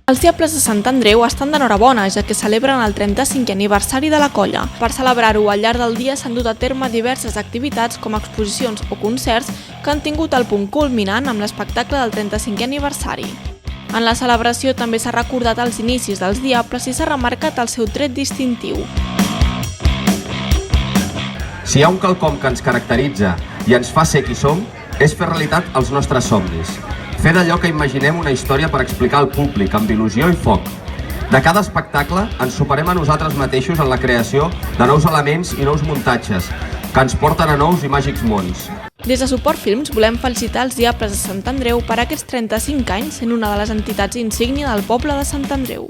Els Diables de Sant Andreu estan d'enhorabona, ja que celebren el 35è aniversari de la colla. Per celebrar-ho, al llarg del dia s'han dut a terme diverses activitats com exposicions o concerts que han tingut el punt culminant amb l'espectacle del 35è aniversari. En la celebració també s'ha recordat els inicis dels Diables i s'ha remarcat el seu tret distintiu. Si hi ha un quelcom que ens caracteritza i ens fa ser qui som, és fer realitat els nostres somnis. Fer d'allò que imaginem una història per explicar al públic, amb il·lusió i foc. De cada espectacle ens superem a nosaltres mateixos en la creació de nous elements i nous muntatges, que ens porten a nous i màgics mons. Des de Suport Films volem felicitar els Diables de Sant Andreu per aquests 35 anys sent una de les entitats insígnia del poble de Sant Andreu.